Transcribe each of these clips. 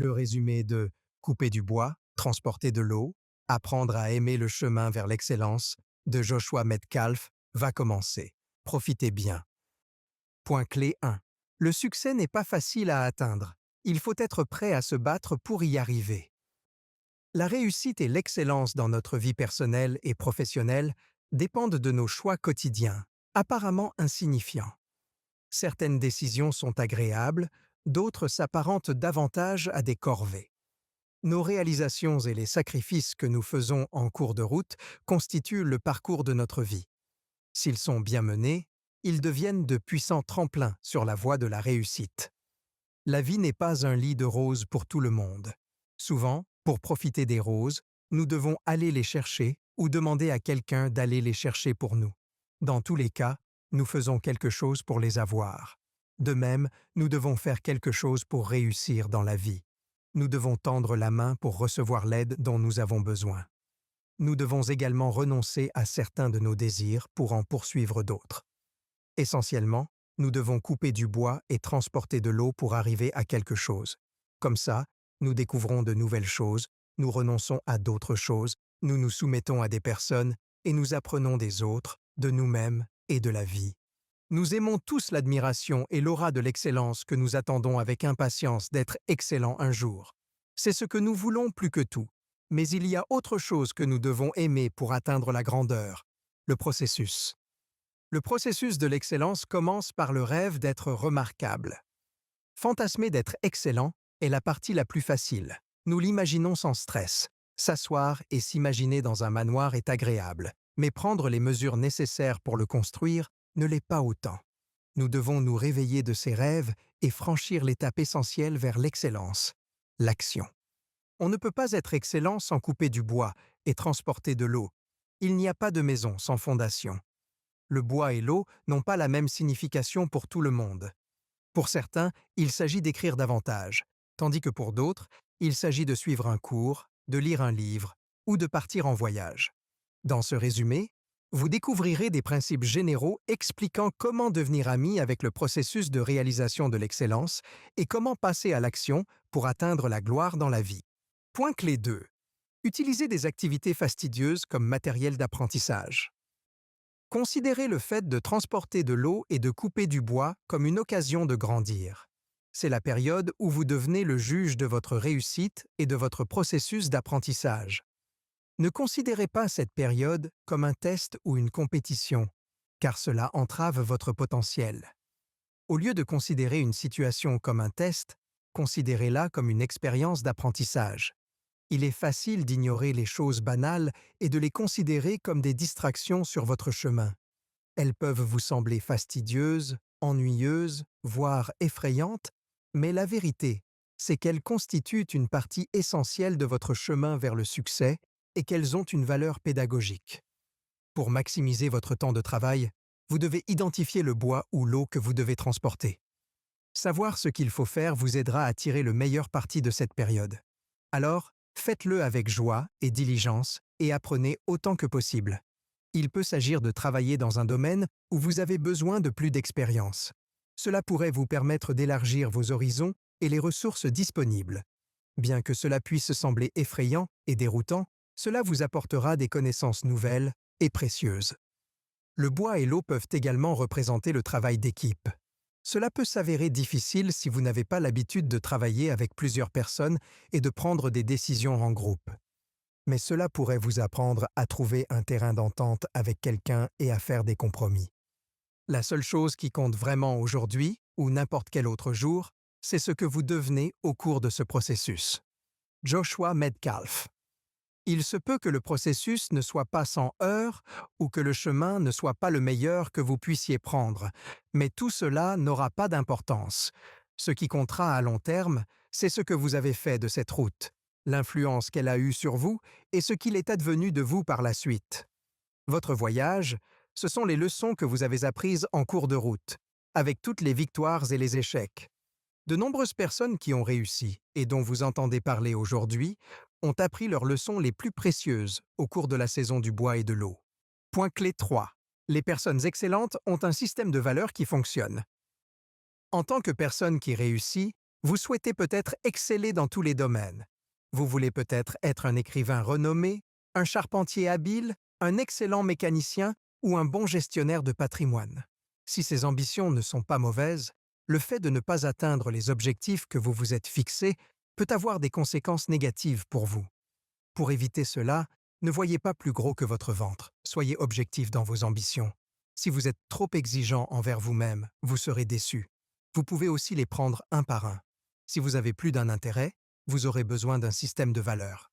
Le résumé de Couper du bois, transporter de l'eau, apprendre à aimer le chemin vers l'excellence de Joshua Metcalfe va commencer. Profitez bien. Point clé 1. Le succès n'est pas facile à atteindre. Il faut être prêt à se battre pour y arriver. La réussite et l'excellence dans notre vie personnelle et professionnelle dépendent de nos choix quotidiens, apparemment insignifiants. Certaines décisions sont agréables, d'autres s'apparentent davantage à des corvées. Nos réalisations et les sacrifices que nous faisons en cours de route constituent le parcours de notre vie. S'ils sont bien menés, ils deviennent de puissants tremplins sur la voie de la réussite. La vie n'est pas un lit de roses pour tout le monde. Souvent, pour profiter des roses, nous devons aller les chercher ou demander à quelqu'un d'aller les chercher pour nous. Dans tous les cas, nous faisons quelque chose pour les avoir. De même, nous devons faire quelque chose pour réussir dans la vie. Nous devons tendre la main pour recevoir l'aide dont nous avons besoin. Nous devons également renoncer à certains de nos désirs pour en poursuivre d'autres. Essentiellement, nous devons couper du bois et transporter de l'eau pour arriver à quelque chose. Comme ça, nous découvrons de nouvelles choses, nous renonçons à d'autres choses, nous nous soumettons à des personnes et nous apprenons des autres, de nous-mêmes et de la vie. Nous aimons tous l'admiration et l'aura de l'excellence que nous attendons avec impatience d'être excellents un jour. C'est ce que nous voulons plus que tout. Mais il y a autre chose que nous devons aimer pour atteindre la grandeur, le processus. Le processus de l'excellence commence par le rêve d'être remarquable. Fantasmer d'être excellent est la partie la plus facile. Nous l'imaginons sans stress. S'asseoir et s'imaginer dans un manoir est agréable, mais prendre les mesures nécessaires pour le construire ne l'est pas autant. Nous devons nous réveiller de ces rêves et franchir l'étape essentielle vers l'excellence, l'action. On ne peut pas être excellent sans couper du bois et transporter de l'eau. Il n'y a pas de maison sans fondation. Le bois et l'eau n'ont pas la même signification pour tout le monde. Pour certains, il s'agit d'écrire davantage, tandis que pour d'autres, il s'agit de suivre un cours, de lire un livre ou de partir en voyage. Dans ce résumé, vous découvrirez des principes généraux expliquant comment devenir ami avec le processus de réalisation de l'excellence et comment passer à l'action pour atteindre la gloire dans la vie. Point clé 2. Utilisez des activités fastidieuses comme matériel d'apprentissage. Considérez le fait de transporter de l'eau et de couper du bois comme une occasion de grandir. C'est la période où vous devenez le juge de votre réussite et de votre processus d'apprentissage. Ne considérez pas cette période comme un test ou une compétition, car cela entrave votre potentiel. Au lieu de considérer une situation comme un test, considérez-la comme une expérience d'apprentissage. Il est facile d'ignorer les choses banales et de les considérer comme des distractions sur votre chemin. Elles peuvent vous sembler fastidieuses, ennuyeuses, voire effrayantes, mais la vérité, c'est qu'elles constituent une partie essentielle de votre chemin vers le succès et qu'elles ont une valeur pédagogique. Pour maximiser votre temps de travail, vous devez identifier le bois ou l'eau que vous devez transporter. Savoir ce qu'il faut faire vous aidera à tirer le meilleur parti de cette période. Alors, faites-le avec joie et diligence et apprenez autant que possible. Il peut s'agir de travailler dans un domaine où vous avez besoin de plus d'expérience. Cela pourrait vous permettre d'élargir vos horizons et les ressources disponibles. Bien que cela puisse sembler effrayant et déroutant, cela vous apportera des connaissances nouvelles et précieuses. Le bois et l'eau peuvent également représenter le travail d'équipe. Cela peut s'avérer difficile si vous n'avez pas l'habitude de travailler avec plusieurs personnes et de prendre des décisions en groupe. Mais cela pourrait vous apprendre à trouver un terrain d'entente avec quelqu'un et à faire des compromis. La seule chose qui compte vraiment aujourd'hui, ou n'importe quel autre jour, c'est ce que vous devenez au cours de ce processus. Joshua Metcalfe. Il se peut que le processus ne soit pas sans heurts ou que le chemin ne soit pas le meilleur que vous puissiez prendre, mais tout cela n'aura pas d'importance. Ce qui comptera à long terme, c'est ce que vous avez fait de cette route, l'influence qu'elle a eue sur vous et ce qu'il est advenu de vous par la suite. Votre voyage, ce sont les leçons que vous avez apprises en cours de route, avec toutes les victoires et les échecs. De nombreuses personnes qui ont réussi et dont vous entendez parler aujourd'hui ont appris leurs leçons les plus précieuses au cours de la saison du bois et de l'eau. Point clé 3. Les personnes excellentes ont un système de valeurs qui fonctionne. En tant que personne qui réussit, Vous souhaitez peut-être exceller dans tous les domaines. Vous voulez peut-être être un écrivain renommé, un charpentier habile, un excellent mécanicien ou un bon gestionnaire de patrimoine. Si ces ambitions ne sont pas mauvaises, le fait de ne pas atteindre les objectifs que vous vous êtes fixés peut avoir des conséquences négatives pour vous. Pour éviter cela, ne voyez pas plus gros que votre ventre. Soyez objectif dans vos ambitions. Si vous êtes trop exigeant envers vous-même, vous serez déçu. Vous pouvez aussi les prendre un par un. Si vous avez plus d'un intérêt, vous aurez besoin d'un système de valeurs.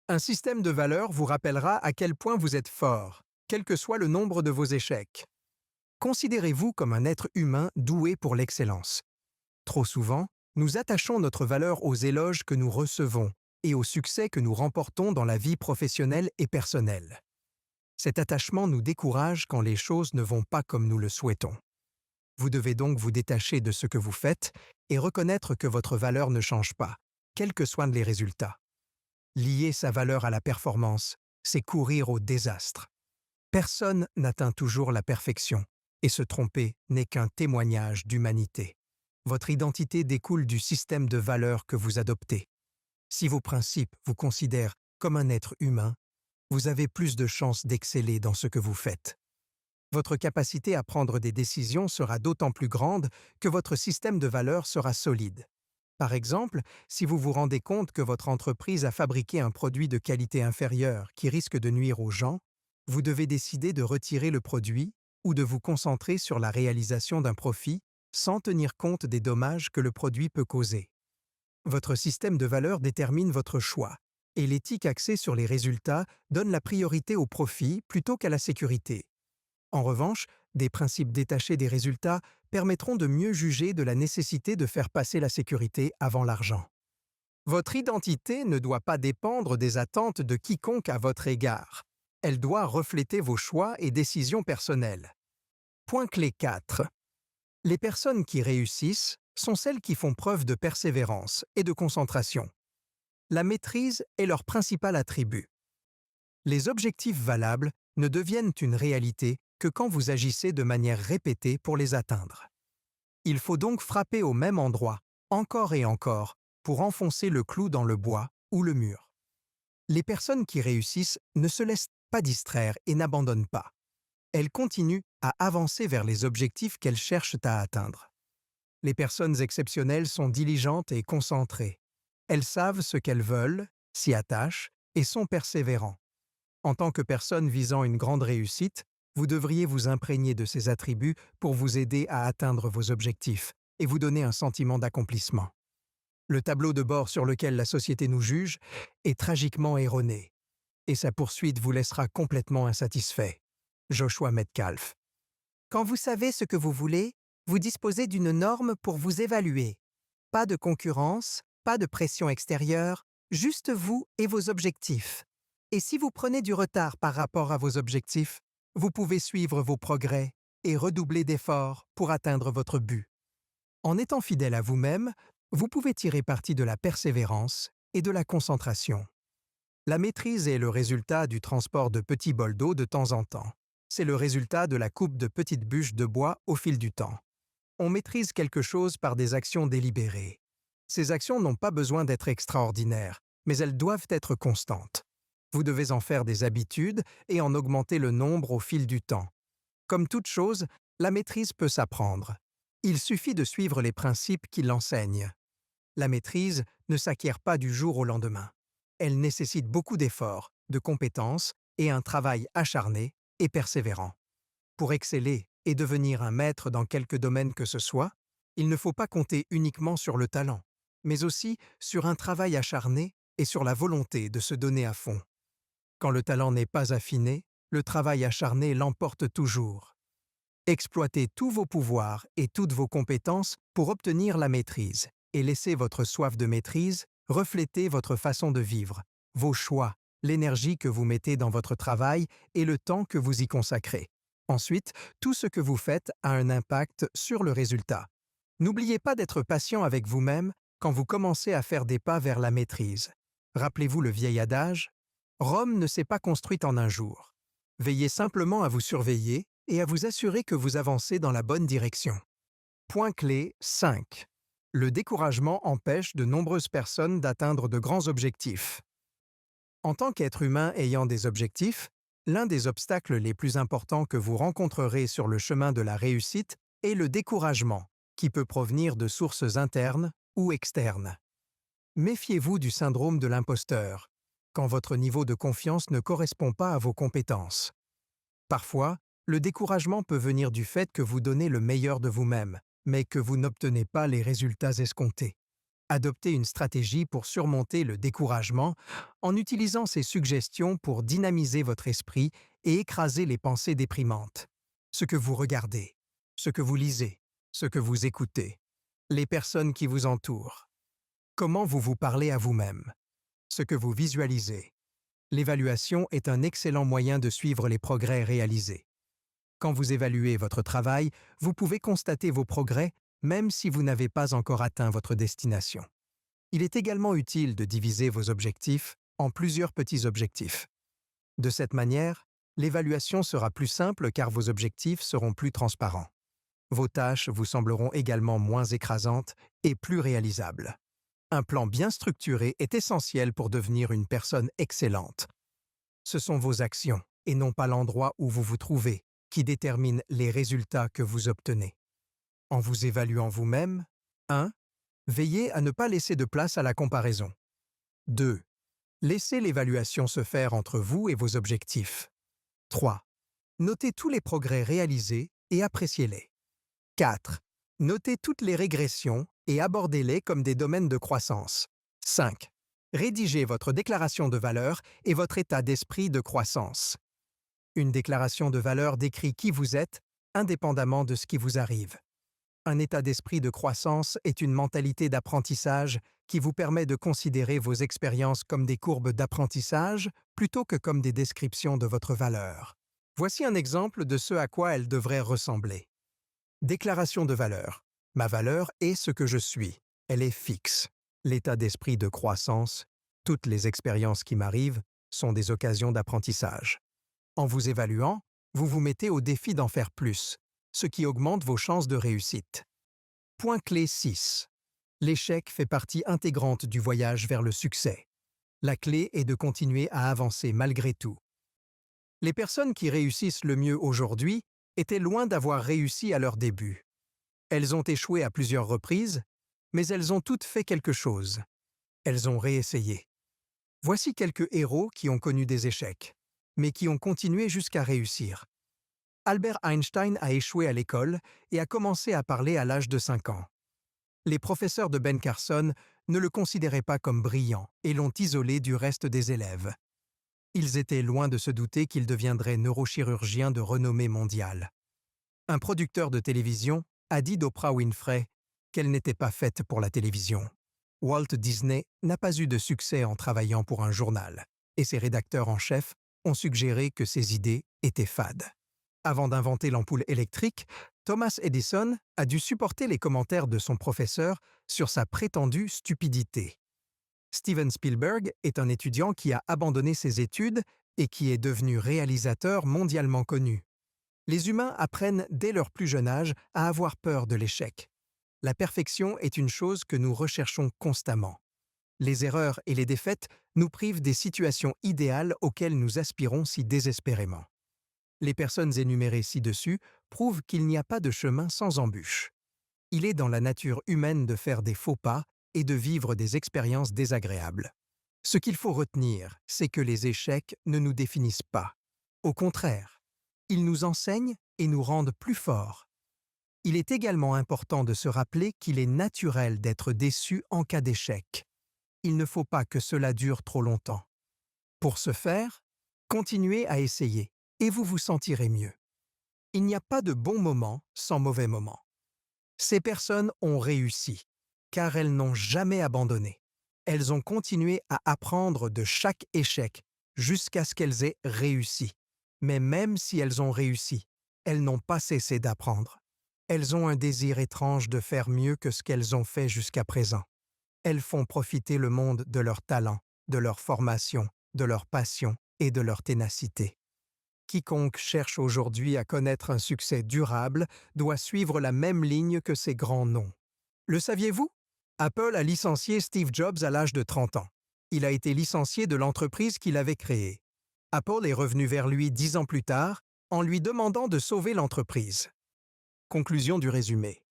Un système de valeurs vous rappellera à quel point vous êtes fort, quel que soit le nombre de vos échecs. Considérez-vous comme un être humain doué pour l'excellence. Trop souvent, nous attachons notre valeur aux éloges que nous recevons et au succès que nous remportons dans la vie professionnelle et personnelle. Cet attachement nous décourage quand les choses ne vont pas comme nous le souhaitons. Vous devez donc vous détacher de ce que vous faites et reconnaître que votre valeur ne change pas, quels que soient les résultats. Lier sa valeur à la performance, c'est courir au désastre. Personne n'atteint toujours la perfection, et se tromper n'est qu'un témoignage d'humanité. Votre identité découle du système de valeurs que vous adoptez. Si vos principes vous considèrent comme un être humain, vous avez plus de chances d'exceller dans ce que vous faites. Votre capacité à prendre des décisions sera d'autant plus grande que votre système de valeurs sera solide. Par exemple, si vous vous rendez compte que votre entreprise a fabriqué un produit de qualité inférieure qui risque de nuire aux gens, vous devez décider de retirer le produit ou de vous concentrer sur la réalisation d'un profit sans tenir compte des dommages que le produit peut causer. Votre système de valeurs détermine votre choix, et l'éthique axée sur les résultats donne la priorité au profit plutôt qu'à la sécurité. En revanche, des principes détachés des résultats permettront de mieux juger de la nécessité de faire passer la sécurité avant l'argent. Votre identité ne doit pas dépendre des attentes de quiconque à votre égard. Elle doit refléter vos choix et décisions personnelles. Point clé 4. Les personnes qui réussissent sont celles qui font preuve de persévérance et de concentration. La maîtrise est leur principal attribut. Les objectifs valables ne deviennent une réalité que quand vous agissez de manière répétée pour les atteindre. Il faut donc frapper au même endroit, encore et encore, pour enfoncer le clou dans le bois ou le mur. Les personnes qui réussissent ne se laissent pas distraire et n'abandonnent pas. Elles continuent à avancer vers les objectifs qu'elles cherchent à atteindre. Les personnes exceptionnelles sont diligentes et concentrées. Elles savent ce qu'elles veulent, s'y attachent et sont persévérants. En tant que personne visant une grande réussite, vous devriez vous imprégner de ces attributs pour vous aider à atteindre vos objectifs et vous donner un sentiment d'accomplissement. Le tableau de bord sur lequel la société nous juge est tragiquement erroné, et sa poursuite vous laissera complètement insatisfait. Joshua Metcalfe. Quand vous savez ce que vous voulez, vous disposez d'une norme pour vous évaluer. Pas de concurrence, pas de pression extérieure, juste vous et vos objectifs. Et si vous prenez du retard par rapport à vos objectifs, vous pouvez suivre vos progrès et redoubler d'efforts pour atteindre votre but. En étant fidèle à vous-même, vous pouvez tirer parti de la persévérance et de la concentration. La maîtrise est le résultat du transport de petits bols d'eau de temps en temps. C'est le résultat de la coupe de petites bûches de bois au fil du temps. On maîtrise quelque chose par des actions délibérées. Ces actions n'ont pas besoin d'être extraordinaires, mais elles doivent être constantes. Vous devez en faire des habitudes et en augmenter le nombre au fil du temps. Comme toute chose, la maîtrise peut s'apprendre. Il suffit de suivre les principes qui l'enseignent. La maîtrise ne s'acquiert pas du jour au lendemain. Elle nécessite beaucoup d'efforts, de compétences et un travail acharné et persévérant. Pour exceller et devenir un maître dans quelque domaine que ce soit, il ne faut pas compter uniquement sur le talent, mais aussi sur un travail acharné et sur la volonté de se donner à fond. Quand le talent n'est pas affiné, le travail acharné l'emporte toujours. Exploitez tous vos pouvoirs et toutes vos compétences pour obtenir la maîtrise, et laissez votre soif de maîtrise refléter votre façon de vivre, vos choix, l'énergie que vous mettez dans votre travail et le temps que vous y consacrez. Ensuite, tout ce que vous faites a un impact sur le résultat. N'oubliez pas d'être patient avec vous-même quand vous commencez à faire des pas vers la maîtrise. Rappelez-vous le vieil adage « Rome ne s'est pas construite en un jour ». Veillez simplement à vous surveiller et à vous assurer que vous avancez dans la bonne direction. Point clé 5. Le découragement empêche de nombreuses personnes d'atteindre de grands objectifs. En tant qu'être humain ayant des objectifs, l'un des obstacles les plus importants que vous rencontrerez sur le chemin de la réussite est le découragement, qui peut provenir de sources internes ou externes. Méfiez-vous du syndrome de l'imposteur, quand votre niveau de confiance ne correspond pas à vos compétences. Parfois, le découragement peut venir du fait que vous donnez le meilleur de vous-même, mais que vous n'obtenez pas les résultats escomptés. Adoptez une stratégie pour surmonter le découragement en utilisant ces suggestions pour dynamiser votre esprit et écraser les pensées déprimantes. Ce que vous regardez, ce que vous lisez, ce que vous écoutez, les personnes qui vous entourent. Comment vous vous parlez à vous-même, ce que vous visualisez. L'évaluation est un excellent moyen de suivre les progrès réalisés. Quand vous évaluez votre travail, vous pouvez constater vos progrès même si vous n'avez pas encore atteint votre destination. Il est également utile de diviser vos objectifs en plusieurs petits objectifs. De cette manière, l'évaluation sera plus simple car vos objectifs seront plus transparents. Vos tâches vous sembleront également moins écrasantes et plus réalisables. Un plan bien structuré est essentiel pour devenir une personne excellente. Ce sont vos actions, et non pas l'endroit où vous vous trouvez, qui déterminent les résultats que vous obtenez. En vous évaluant vous-même, 1. Veillez à ne pas laisser de place à la comparaison. 2. Laissez l'évaluation se faire entre vous et vos objectifs. 3. Notez tous les progrès réalisés et appréciez-les. 4. Notez toutes les régressions et abordez-les comme des domaines de croissance. 5. Rédigez votre déclaration de valeur et votre état d'esprit de croissance. Une déclaration de valeur décrit qui vous êtes, indépendamment de ce qui vous arrive. Un état d'esprit de croissance est une mentalité d'apprentissage qui vous permet de considérer vos expériences comme des courbes d'apprentissage plutôt que comme des descriptions de votre valeur. Voici un exemple de ce à quoi elle devrait ressembler. Déclaration de valeur. Ma valeur est ce que je suis. Elle est fixe. L'état d'esprit de croissance, toutes les expériences qui m'arrivent, sont des occasions d'apprentissage. En vous évaluant, vous vous mettez au défi d'en faire plus, ce qui augmente vos chances de réussite. Point clé 6. L'échec fait partie intégrante du voyage vers le succès. La clé est de continuer à avancer malgré tout. Les personnes qui réussissent le mieux aujourd'hui étaient loin d'avoir réussi à leur début. Elles ont échoué à plusieurs reprises, mais elles ont toutes fait quelque chose. Elles ont réessayé. Voici quelques héros qui ont connu des échecs, mais qui ont continué jusqu'à réussir. Albert Einstein a échoué à l'école et a commencé à parler à l'âge de 5 ans. Les professeurs de Ben Carson ne le considéraient pas comme brillant et l'ont isolé du reste des élèves. Ils étaient loin de se douter qu'il deviendrait neurochirurgien de renommée mondiale. Un producteur de télévision a dit d'Oprah Winfrey qu'elle n'était pas faite pour la télévision. Walt Disney n'a pas eu de succès en travaillant pour un journal, et ses rédacteurs en chef ont suggéré que ses idées étaient fades. Avant d'inventer l'ampoule électrique, Thomas Edison a dû supporter les commentaires de son professeur sur sa prétendue stupidité. Steven Spielberg est un étudiant qui a abandonné ses études et qui est devenu réalisateur mondialement connu. Les humains apprennent dès leur plus jeune âge à avoir peur de l'échec. La perfection est une chose que nous recherchons constamment. Les erreurs et les défaites nous privent des situations idéales auxquelles nous aspirons si désespérément. Les personnes énumérées ci-dessus prouvent qu'il n'y a pas de chemin sans embûches. Il est dans la nature humaine de faire des faux pas et de vivre des expériences désagréables. Ce qu'il faut retenir, c'est que les échecs ne nous définissent pas. Au contraire, ils nous enseignent et nous rendent plus forts. Il est également important de se rappeler qu'il est naturel d'être déçu en cas d'échec. Il ne faut pas que cela dure trop longtemps. Pour ce faire, continuez à essayer et vous vous sentirez mieux. Il n'y a pas de bon moment sans mauvais moment. Ces personnes ont réussi, car elles n'ont jamais abandonné. Elles ont continué à apprendre de chaque échec jusqu'à ce qu'elles aient réussi. Mais même si elles ont réussi, elles n'ont pas cessé d'apprendre. Elles ont un désir étrange de faire mieux que ce qu'elles ont fait jusqu'à présent. Elles font profiter le monde de leur talent, de leur formation, de leur passion et de leur ténacité. Quiconque cherche aujourd'hui à connaître un succès durable doit suivre la même ligne que ces grands noms. Le saviez-vous? Apple a licencié Steve Jobs à l'âge de 30 ans. Il a été licencié de l'entreprise qu'il avait créée. Apple est revenu vers lui 10 ans plus tard en lui demandant de sauver l'entreprise. Conclusion du résumé.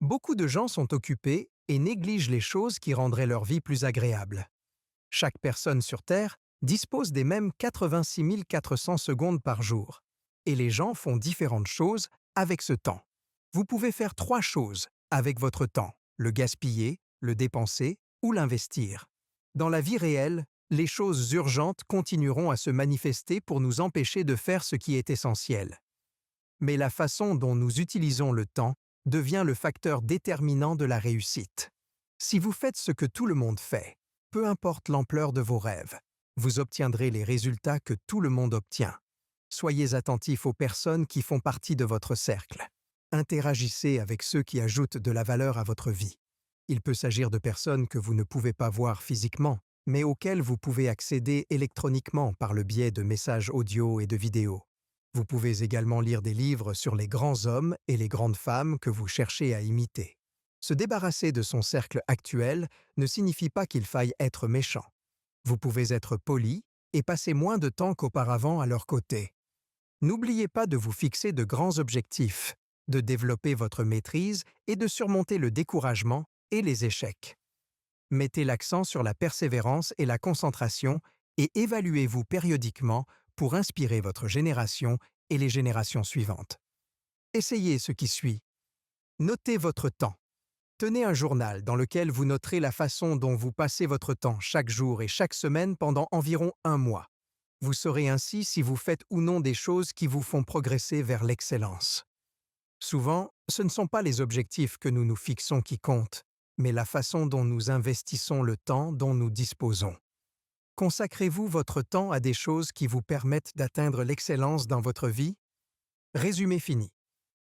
Beaucoup de gens sont occupés et négligent les choses qui rendraient leur vie plus agréable. Chaque personne sur Terre dispose des mêmes 86 400 secondes par jour. Et les gens font différentes choses avec ce temps. Vous pouvez faire 3 choses avec votre temps: le gaspiller, le dépenser ou l'investir. Dans la vie réelle, les choses urgentes continueront à se manifester pour nous empêcher de faire ce qui est essentiel. Mais la façon dont nous utilisons le temps devient le facteur déterminant de la réussite. Si vous faites ce que tout le monde fait, peu importe l'ampleur de vos rêves, vous obtiendrez les résultats que tout le monde obtient. Soyez attentif aux personnes qui font partie de votre cercle. Interagissez avec ceux qui ajoutent de la valeur à votre vie. Il peut s'agir de personnes que vous ne pouvez pas voir physiquement, mais auxquelles vous pouvez accéder électroniquement par le biais de messages audio et de vidéos. Vous pouvez également lire des livres sur les grands hommes et les grandes femmes que vous cherchez à imiter. Se débarrasser de son cercle actuel ne signifie pas qu'il faille être méchant. Vous pouvez être poli et passer moins de temps qu'auparavant à leur côté. N'oubliez pas de vous fixer de grands objectifs, de développer votre maîtrise et de surmonter le découragement et les échecs. Mettez l'accent sur la persévérance et la concentration et évaluez-vous périodiquement pour inspirer votre génération et les générations suivantes. Essayez ce qui suit. Notez votre temps. Tenez un journal dans lequel vous noterez la façon dont vous passez votre temps chaque jour et chaque semaine pendant environ 1 mois. Vous saurez ainsi si vous faites ou non des choses qui vous font progresser vers l'excellence. Souvent, ce ne sont pas les objectifs que nous nous fixons qui comptent, mais la façon dont nous investissons le temps dont nous disposons. Consacrez-vous votre temps à des choses qui vous permettent d'atteindre l'excellence dans votre vie? Résumé fini.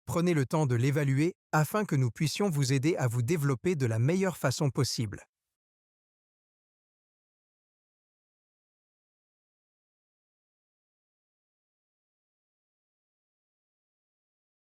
Prenez le temps de l'évaluer afin que nous puissions vous aider à vous développer de la meilleure façon possible.